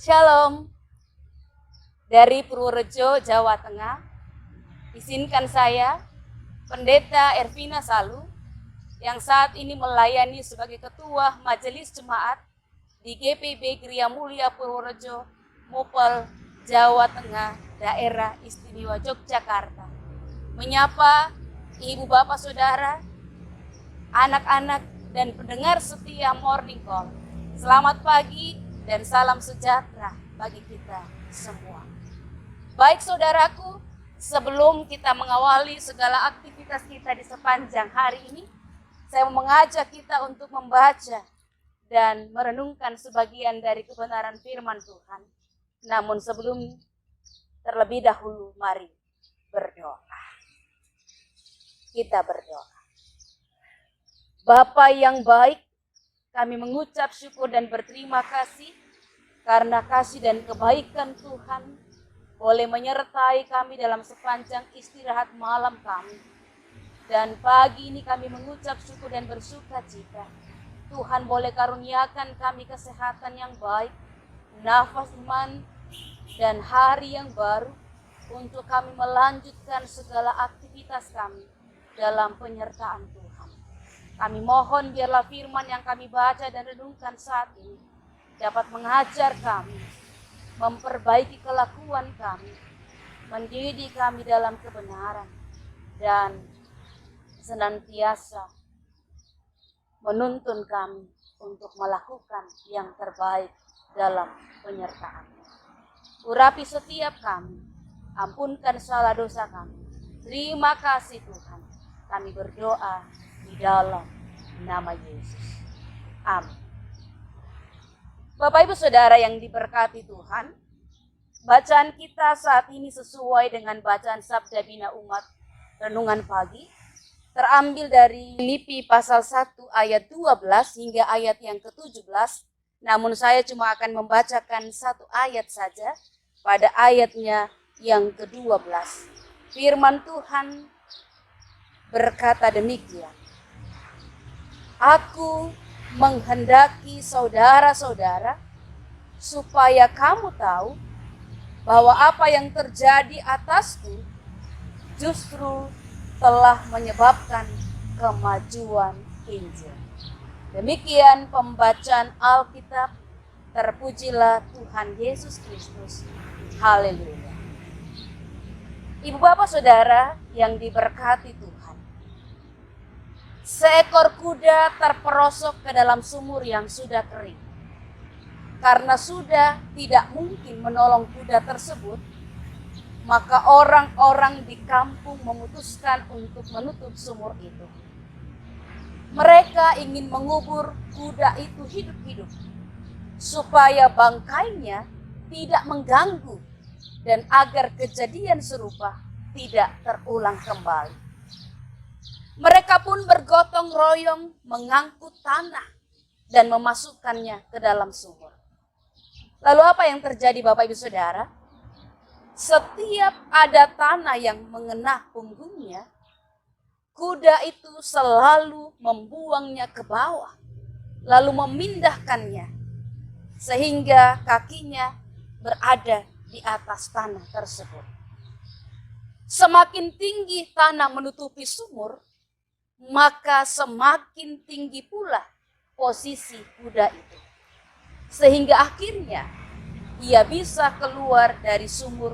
Shalom, dari Purworejo, Jawa Tengah. Izinkan saya, Pendeta Ervina Salu, yang saat ini melayani sebagai Ketua Majelis Jemaat di GPB Gria Mulia Purworejo, Mopel, Jawa Tengah, Daerah Istimewa Yogyakarta, menyapa Ibu Bapak Saudara, anak-anak, dan pendengar setia Morning Call. Selamat pagi dan salam sejahtera bagi kita semua. Baik saudaraku, sebelum kita mengawali segala aktivitas kita di sepanjang hari ini, saya mau mengajak kita untuk membaca dan merenungkan sebagian dari kebenaran firman Tuhan. Namun sebelum terlebih dahulu, mari berdoa. Kita berdoa. Bapa yang baik, kami mengucap syukur dan berterima kasih karena kasih dan kebaikan Tuhan boleh menyertai kami dalam sepanjang istirahat malam kami. Dan pagi ini kami mengucap syukur dan bersukacita. Tuhan boleh karuniakan kami kesehatan yang baik, nafas iman, dan hari yang baru untuk kami melanjutkan segala aktivitas kami dalam penyertaan Tuhan. Kami mohon biarlah firman yang kami baca dan renungkan saat ini dapat mengajar kami, memperbaiki kelakuan kami, mendidik kami dalam kebenaran, dan senantiasa menuntun kami untuk melakukan yang terbaik dalam penyertaan. Urapi setiap kami, ampunkan salah dosa kami. Terima kasih Tuhan, kami berdoa di dalam nama Yesus. Amin. Bapak Ibu Saudara yang diberkati Tuhan, bacaan kita saat ini sesuai dengan bacaan Sabda Bina Umat Renungan Pagi, terambil dari Filipi pasal 1 ayat 12 hingga ayat yang ke-17, namun saya cuma akan membacakan satu ayat saja pada ayatnya yang ke-12. Firman Tuhan berkata demikian. Aku menghendaki saudara-saudara supaya kamu tahu bahwa apa yang terjadi atasku justru telah menyebabkan kemajuan Injil. Demikian pembacaan Alkitab. Terpujilah Tuhan Yesus Kristus. Haleluya. Ibu bapak saudara yang diberkati Tuhan. Seekor kuda terperosok ke dalam sumur yang sudah kering. Karena sudah tidak mungkin menolong kuda tersebut, maka orang-orang di kampung memutuskan untuk menutup sumur itu. Mereka ingin mengubur kuda itu hidup-hidup, supaya bangkainya tidak mengganggu dan agar kejadian serupa tidak terulang kembali. Mereka pun bergotong royong mengangkut tanah dan memasukkannya ke dalam sumur. Lalu apa yang terjadi Bapak Ibu Saudara? Setiap ada tanah yang mengena punggungnya, kuda itu selalu membuangnya ke bawah, lalu memindahkannya, sehingga kakinya berada di atas tanah tersebut. Semakin tinggi tanah menutupi sumur, maka semakin tinggi pula posisi kuda itu. Sehingga akhirnya ia bisa keluar dari sumur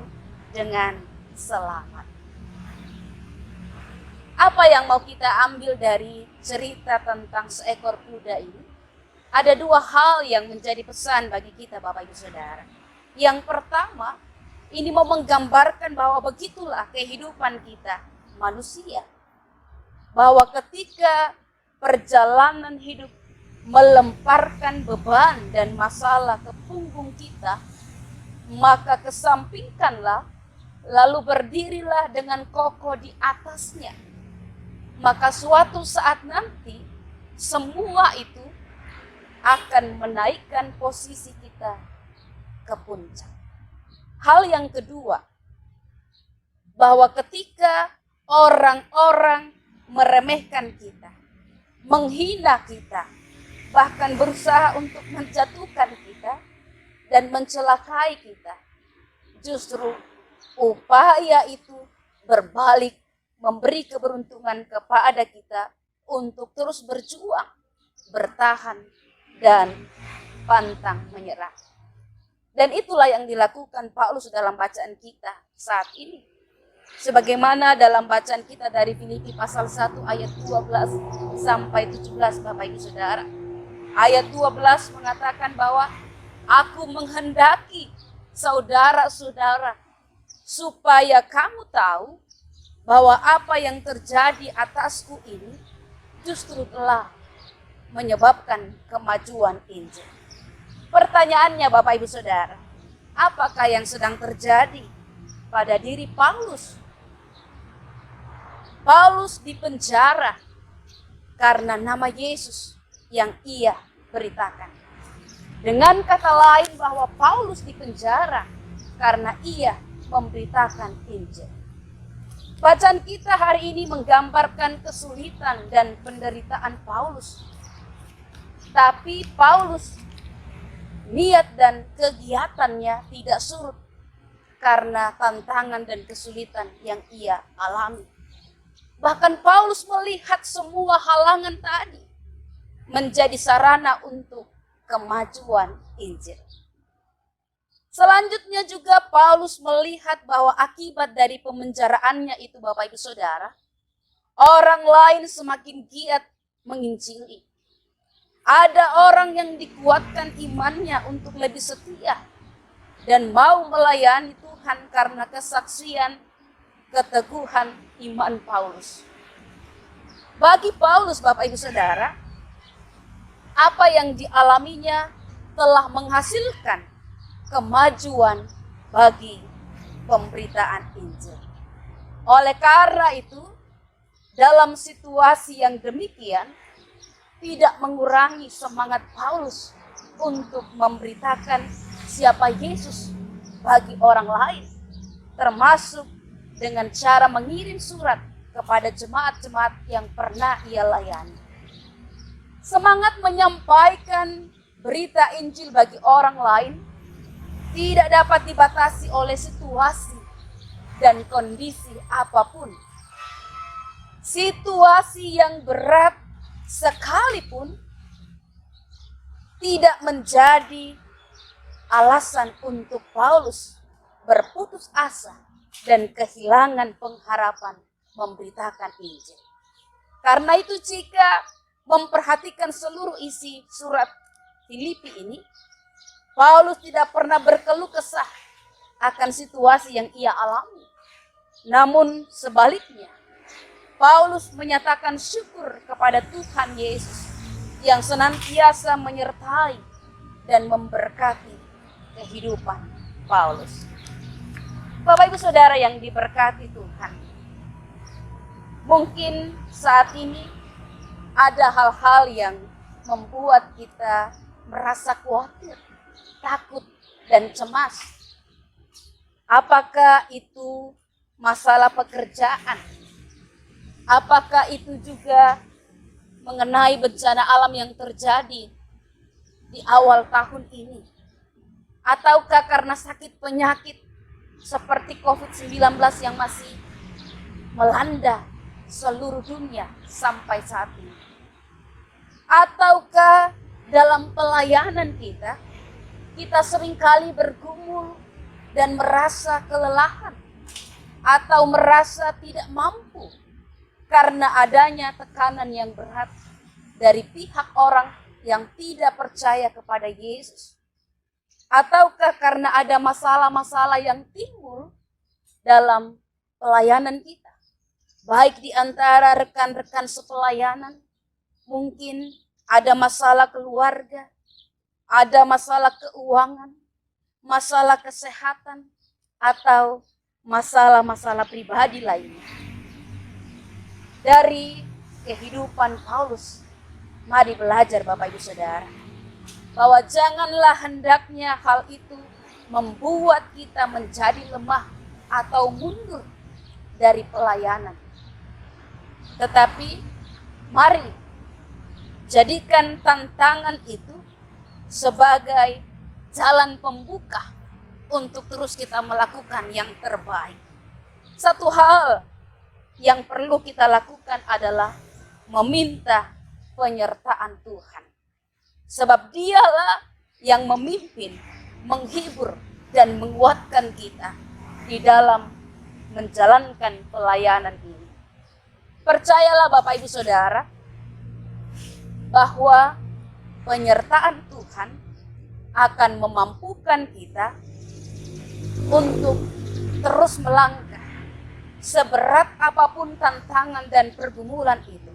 dengan selamat. Apa yang mau kita ambil dari cerita tentang seekor kuda ini? Ada dua hal yang menjadi pesan bagi kita Bapak Ibu Saudara. Yang pertama, ini mau menggambarkan bahwa begitulah kehidupan kita manusia. Bahwa ketika perjalanan hidup melemparkan beban dan masalah ke punggung kita, maka kesampingkanlah, lalu berdirilah dengan kokoh di atasnya. Maka suatu saat nanti, semua itu akan menaikkan posisi kita ke puncak. Hal yang kedua, bahwa ketika orang-orang meremehkan kita, menghina kita, bahkan berusaha untuk menjatuhkan kita, dan mencelakai kita. Justru upaya itu berbalik memberi keberuntungan kepada kita untuk terus berjuang, bertahan, dan pantang menyerah. Dan itulah yang dilakukan Paulus dalam bacaan kita saat ini. Sebagaimana dalam bacaan kita dari Filipi pasal 1 ayat 12 sampai 17 Bapak Ibu Saudara. Ayat 12 mengatakan bahwa aku menghendaki saudara-saudara supaya kamu tahu bahwa apa yang terjadi atasku ini justru telah menyebabkan kemajuan Injil. Pertanyaannya Bapak Ibu Saudara, apakah yang sedang terjadi pada diri Paulus? Paulus dipenjara karena nama Yesus yang ia beritakan. Dengan kata lain bahwa Paulus dipenjara karena ia memberitakan Injil. Bacaan kita hari ini menggambarkan kesulitan dan penderitaan Paulus. Tapi Paulus, niat dan kegiatannya tidak surut karena tantangan dan kesulitan yang ia alami. Bahkan Paulus melihat semua halangan tadi menjadi sarana untuk kemajuan Injil. Selanjutnya juga Paulus melihat bahwa akibat dari pemenjaraannya itu Bapak Ibu Saudara, orang lain semakin giat menginjili. Ada orang yang dikuatkan imannya untuk lebih setia dan mau melayani Tuhan karena kesaksian keteguhan iman Paulus. Bagi Paulus Bapak Ibu Saudara, apa yang dialaminya telah menghasilkan kemajuan bagi pemberitaan Injil. Oleh karena itu, dalam situasi yang demikian, tidak mengurangi semangat Paulus untuk memberitakan siapa Yesus bagi orang lain, termasuk dengan cara mengirim surat kepada jemaat-jemaat yang pernah ia layani. Semangat menyampaikan berita Injil bagi orang lain tidak dapat dibatasi oleh situasi dan kondisi apapun. Situasi yang berat sekalipun tidak menjadi alasan untuk Paulus berputus asa dan kehilangan pengharapan memberitakan Injil. Karena itu jika memperhatikan seluruh isi surat Filipi ini, Paulus tidak pernah berkeluh kesah akan situasi yang ia alami. Namun sebaliknya, Paulus menyatakan syukur kepada Tuhan Yesus yang senantiasa menyertai dan memberkati kehidupan Paulus. Bapak Ibu Saudara yang diberkati Tuhan, mungkin saat ini ada hal-hal yang membuat kita merasa khawatir, takut, dan cemas. Apakah itu masalah pekerjaan? Apakah itu juga mengenai bencana alam yang terjadi di awal tahun ini? Ataukah karena sakit penyakit seperti COVID-19 yang masih melanda seluruh dunia sampai saat ini? Ataukah dalam pelayanan kita seringkali bergumul dan merasa kelelahan atau merasa tidak mampu karena adanya tekanan yang berat dari pihak orang yang tidak percaya kepada Yesus? Ataukah karena ada masalah-masalah yang timbul dalam pelayanan kita? Baik di antara rekan-rekan sepelayanan, mungkin ada masalah keluarga, ada masalah keuangan, masalah kesehatan, atau masalah-masalah pribadi lainnya. Dari kehidupan Paulus, mari belajar Bapak Ibu Saudara, bahwa janganlah hendaknya hal itu membuat kita menjadi lemah atau mundur dari pelayanan. Tetapi mari jadikan tantangan itu sebagai jalan pembuka untuk terus kita melakukan yang terbaik. Satu hal yang perlu kita lakukan adalah meminta penyertaan Tuhan. Sebab Dialah yang memimpin, menghibur, dan menguatkan kita di dalam menjalankan pelayanan ini. Percayalah Bapak Ibu Saudara, bahwa penyertaan Tuhan akan memampukan kita untuk terus melangkah seberat apapun tantangan dan pergumulan itu.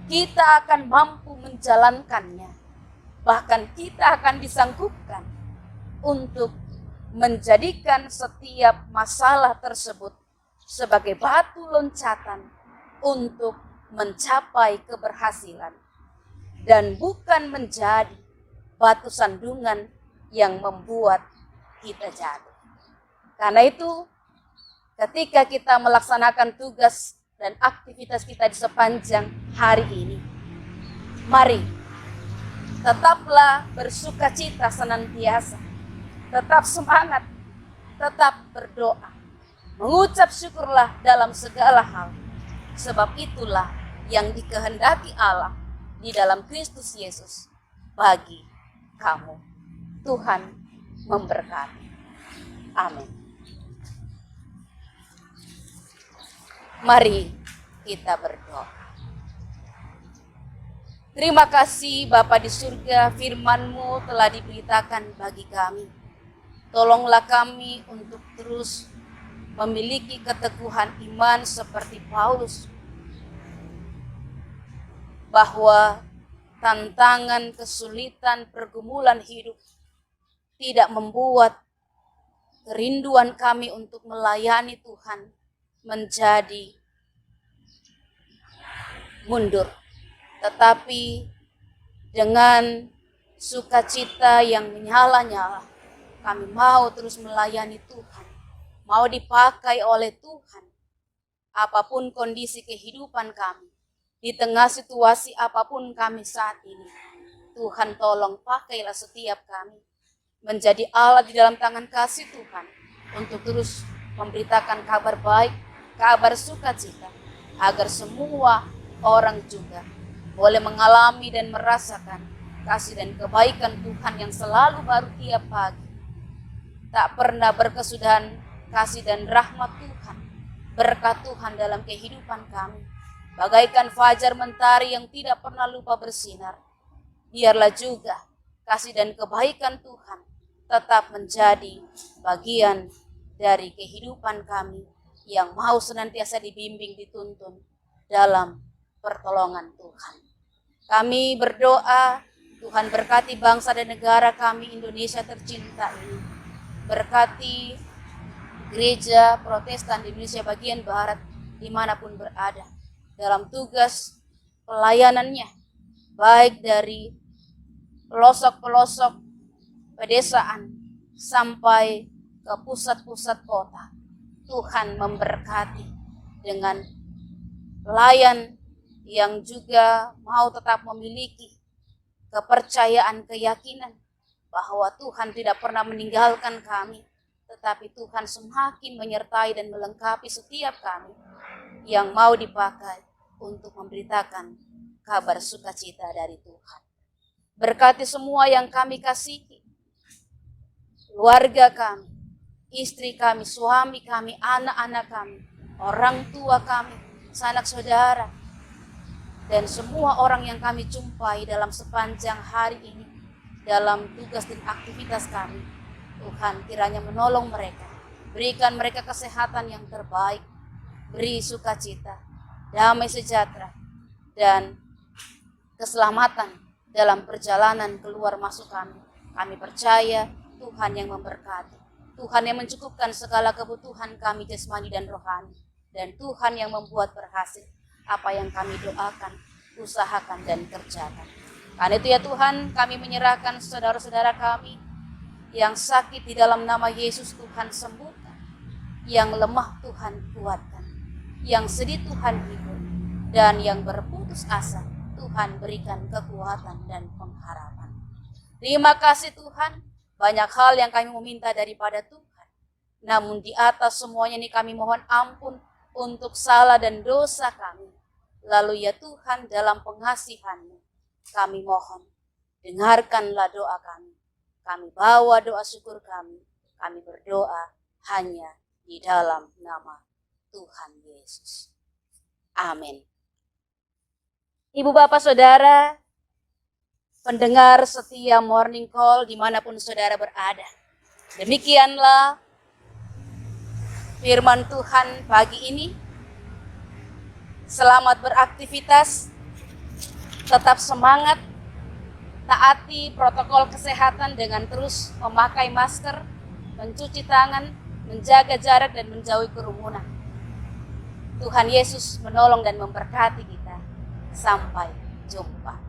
Kita akan mampu menjalankannya. Bahkan kita akan disanggupkan untuk menjadikan setiap masalah tersebut sebagai batu loncatan untuk mencapai keberhasilan. Dan bukan menjadi batu sandungan yang membuat kita jatuh. Karena itu, ketika kita melaksanakan tugas dan aktivitas kita di sepanjang hari ini, mari tetaplah bersuka cita senantiasa, tetap semangat, tetap berdoa, mengucap syukurlah dalam segala hal, sebab itulah yang dikehendaki Allah di dalam Kristus Yesus bagi kamu. Tuhan memberkati. Amin. Mari kita berdoa. Terima kasih Bapa di surga, firman-Mu telah diberitakan bagi kami. Tolonglah kami untuk terus memiliki keteguhan iman seperti Paulus, bahwa tantangan, kesulitan, pergumulan hidup tidak membuat kerinduan kami untuk melayani Tuhan menjadi mundur. Tetapi dengan sukacita yang menyala-nyala, kami mau terus melayani Tuhan, mau dipakai oleh Tuhan. Apapun kondisi kehidupan kami, di tengah situasi apapun kami saat ini, Tuhan tolong pakailah setiap kami menjadi alat di dalam tangan kasih Tuhan untuk terus memberitakan kabar baik, kabar sukacita, agar semua orang juga boleh mengalami dan merasakan kasih dan kebaikan Tuhan yang selalu baru tiap pagi. Tak pernah berkesudahan kasih dan rahmat Tuhan, berkat Tuhan dalam kehidupan kami. Bagaikan fajar mentari yang tidak pernah lupa bersinar. Biarlah juga kasih dan kebaikan Tuhan tetap menjadi bagian dari kehidupan kami yang mau senantiasa dibimbing, dituntun dalam pertolongan Tuhan. Kami berdoa, Tuhan berkati bangsa dan negara kami Indonesia tercinta ini. Berkati gereja Protestan di Indonesia bagian Barat dimanapun berada, dalam tugas pelayanannya, baik dari pelosok-pelosok pedesaan sampai ke pusat-pusat kota. Tuhan memberkati dengan pelayan yang juga mau tetap memiliki kepercayaan, keyakinan bahwa Tuhan tidak pernah meninggalkan kami, tetapi Tuhan semakin menyertai dan melengkapi setiap kami yang mau dipakai untuk memberitakan kabar sukacita dari Tuhan. Berkati semua yang kami kasihi, keluarga kami, istri kami, suami kami, anak-anak kami, orang tua kami, sanak saudara, dan semua orang yang kami jumpai dalam sepanjang hari ini, dalam tugas dan aktivitas kami. Tuhan kiranya menolong mereka, berikan mereka kesehatan yang terbaik, beri sukacita, damai sejahtera, dan keselamatan dalam perjalanan keluar masuk kami. Kami percaya Tuhan yang memberkati, Tuhan yang mencukupkan segala kebutuhan kami jasmani dan rohani, dan Tuhan yang membuat berhasil apa yang kami doakan, usahakan, dan kerjakan. Karena itu ya Tuhan, kami menyerahkan saudara-saudara kami yang sakit di dalam nama Yesus. Tuhan sembuhkan, yang lemah Tuhan kuatkan, yang sedih Tuhan hibur, dan yang berputus asa Tuhan berikan kekuatan dan pengharapan. Terima kasih Tuhan, Banyak hal yang kami meminta daripada Tuhan. Namun di atas semuanya ini kami mohon ampun untuk salah dan dosa kami. Lalu ya Tuhan, dalam pengasihan-Mu kami mohon, dengarkanlah doa kami. Kami bawa doa syukur kami. Kami berdoa hanya di dalam nama Tuhan Yesus. Amin. Ibu bapak saudara, pendengar setia Morning Call dimanapun saudara berada. Demikianlah firman Tuhan pagi ini. Selamat beraktivitas, tetap semangat, taati protokol kesehatan dengan terus memakai masker, mencuci tangan, menjaga jarak dan menjauhi kerumunan. Tuhan Yesus menolong dan memberkati kita. Sampai jumpa.